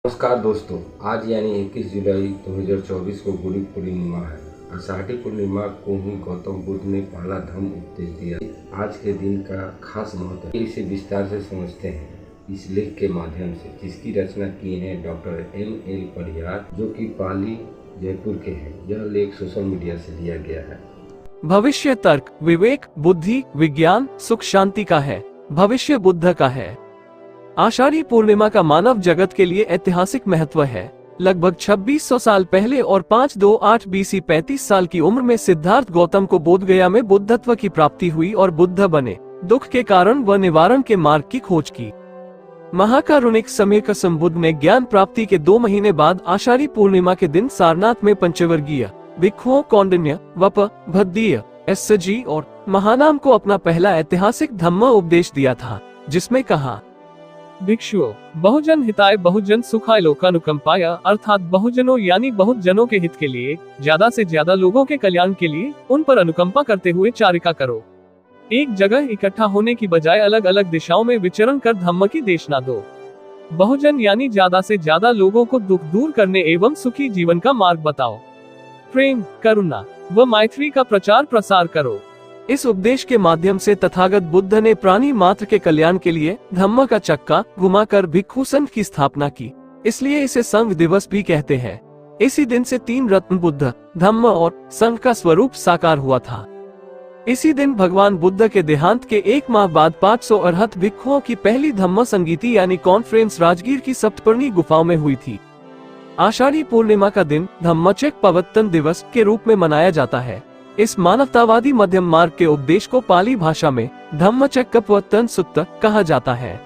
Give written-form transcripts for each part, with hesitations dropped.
नमस्कार दोस्तों, आज यानी 21 जुलाई 2024 को गुरु पूर्णिमा है। आषाढ़ी पूर्णिमा को ही गौतम बुद्ध ने पहला धम्म उपदेश दिया। आज के दिन का खास महत्व है, इसे विस्तार से समझते हैं इस लेख के माध्यम से, जिसकी रचना की है डॉक्टर M.L. परिहार, जो कि पाली जयपुर के हैं। यह लेख सोशल मीडिया से लिया गया है। भविष्य तर्क विवेक, बुद्धि, विज्ञान, सुख शांति का है। भविष्य बुद्ध का है। आषाढ़ी पूर्णिमा का मानव जगत के लिए ऐतिहासिक महत्व है। लगभग 2600 साल पहले और 528 BC 35 साल की उम्र में सिद्धार्थ गौतम को बोधगया में बुद्धत्व की प्राप्ति हुई और बुद्ध बने। दुख के कारण व निवारण के मार्ग की खोज की। महाकारुणिक समय कसम बुद्ध ने ज्ञान प्राप्ति के 2 महीने बाद आषाढ़ी पूर्णिमा के दिन सारनाथ में पंचवर्गीय भिक्षुओं कौंडिन्य, वप, भद्दीय, SG और महानाम को अपना पहला ऐतिहासिक धम्म उपदेश दिया था, जिसमें कहा, भिक्षुओं, बहुजन हिताय बहुजन सुखाय लोकानुकंपाय, अर्थात बहुजनों यानी बहुत जनों के हित के लिए, ज्यादा से ज्यादा लोगों के कल्याण के लिए उन पर अनुकंपा करते हुए चारिका करो। एक जगह इकट्ठा होने की बजाय अलग अलग दिशाओं में विचरण कर धम्म की देशना दो। बहुजन यानी ज्यादा से ज्यादा लोगों को दुख दूर करने एवं सुखी जीवन का मार्ग बताओ। प्रेम, करुणा व मैत्री का प्रचार प्रसार करो। इस उपदेश के माध्यम से तथागत बुद्ध ने प्राणी मात्र के कल्याण के लिए धम्म का चक्का घुमाकर भिक्षु संघ की स्थापना की। इसलिए इसे संघ दिवस भी कहते हैं। इसी दिन से 3 रत्न बुद्ध, धम्म और संघ का स्वरूप साकार हुआ था। इसी दिन भगवान बुद्ध के देहांत के 1 माह बाद 568 भिक्षुओं की पहली धम्म संगीति यानी कॉन्फ्रेंस राजगीर की सप्तपर्णी गुफाओं में हुई थी। आषाढ़ी पूर्णिमा का दिन धम्मचक्र प्रवर्तन दिवस के रूप में मनाया जाता है। इस मानवतावादी मध्यम मार्ग के उपदेश को पाली भाषा में धम्मचक्र प्रवर्तन सुत्त कहा जाता है।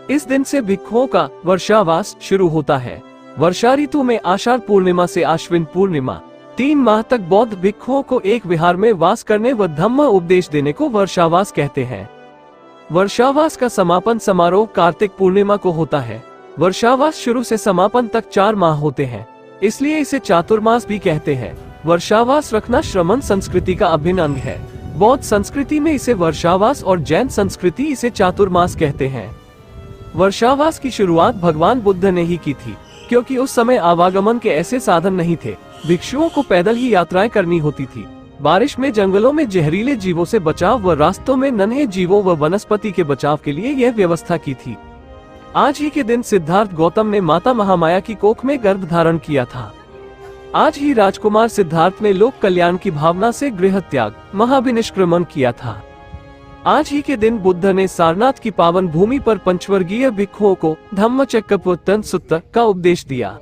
इस दिन से भिक्षुओं का वर्षावास शुरू होता है। वर्षा ऋतु में आषाढ़ पूर्णिमा से आश्विन पूर्णिमा 3 माह तक बौद्ध भिक्षुओं को एक विहार में वास करने व धम्म उपदेश देने को वर्षावास कहते हैं। वर्षावास का समापन समारोह कार्तिक पूर्णिमा को होता है। वर्षावास शुरू से समापन तक 4 माह होते हैं, इसलिए इसे चातुर्मास भी कहते हैं। वर्षावास रखना श्रमण संस्कृति का अभिन्न अंग है। बौद्ध संस्कृति में इसे वर्षावास और जैन संस्कृति इसे चातुर्मास कहते हैं। वर्षावास की शुरुआत भगवान बुद्ध ने ही की थी, क्योंकि उस समय आवागमन के ऐसे साधन नहीं थे। भिक्षुओं को पैदल ही यात्राएं करनी होती थी। बारिश में जंगलों में जहरीले जीवों से बचाव व रास्तों में नन्हे जीवों व वनस्पति के बचाव के लिए यह व्यवस्था की थी। आज ही के दिन सिद्धार्थ गौतम ने माता महामाया की कोख में गर्भ धारण किया था। आज ही राजकुमार सिद्धार्थ ने लोक कल्याण की भावना से गृह त्याग महाभिनिष्क्रमण किया था। आज ही के दिन बुद्ध ने सारनाथ की पावन भूमि पर पंचवर्गीय भिक्षुओं को धम्मचक्र प्रवर्तन सुत्त का उपदेश दिया।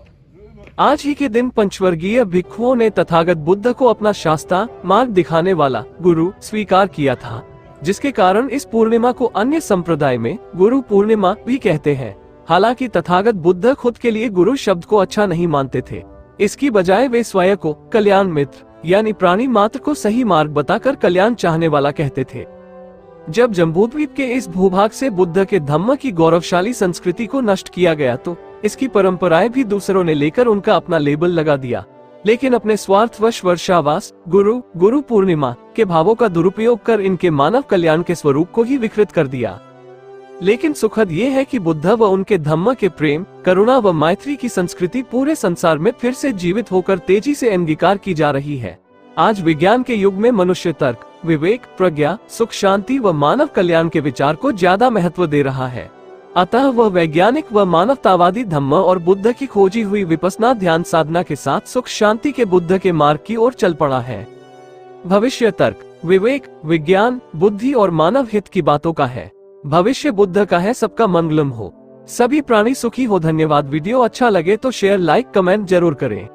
आज ही के दिन पंचवर्गीय भिक्षुओं ने तथागत बुद्ध को अपना शास्त्रा मार्ग दिखाने वाला गुरु स्वीकार किया था, जिसके कारण इस पूर्णिमा को अन्य संप्रदाय में गुरु पूर्णिमा भी कहते हैं। हालांकि तथागत बुद्ध खुद के लिए गुरु शब्द को अच्छा नहीं मानते थे। इसकी बजाय वे स्वयं को कल्याण मित्र यानी प्राणी मात्र को सही मार्ग बताकर कल्याण चाहने वाला कहते थे। जब जम्बूद्वीप के इस भूभाग से बुद्ध के धम्म की गौरवशाली संस्कृति को नष्ट किया गया तो इसकी परंपराएं भी दूसरों ने लेकर उनका अपना लेबल लगा दिया, लेकिन अपने स्वार्थवश वर्षावास, गुरु पूर्णिमा के भावों का दुरुपयोग कर इनके मानव कल्याण के स्वरूप को ही विकृत कर दिया। लेकिन सुखद ये है कि बुद्ध व उनके धम्म के प्रेम, करुणा व मैत्री की संस्कृति पूरे संसार में फिर से जीवित होकर तेजी से अंगीकार की जा रही है। आज विज्ञान के युग में मनुष्य तर्क, विवेक, प्रज्ञा, सुख शांति व मानव कल्याण के विचार को ज्यादा महत्व दे रहा है। अतः वह वैज्ञानिक व मानवतावादी धम्म और बुद्ध की खोजी हुई विपस्सना ध्यान साधना के साथ सुख शांति के बुद्ध के मार्ग की ओर चल पड़ा है। भविष्य तर्क विवेक, विज्ञान, बुद्धि और मानव हित की बातों का है। भविष्य बुद्ध का है। सबका मंगलम हो, सभी प्राणी सुखी हो। धन्यवाद। वीडियो अच्छा लगे तो शेयर, लाइक, कमेंट जरूर करें।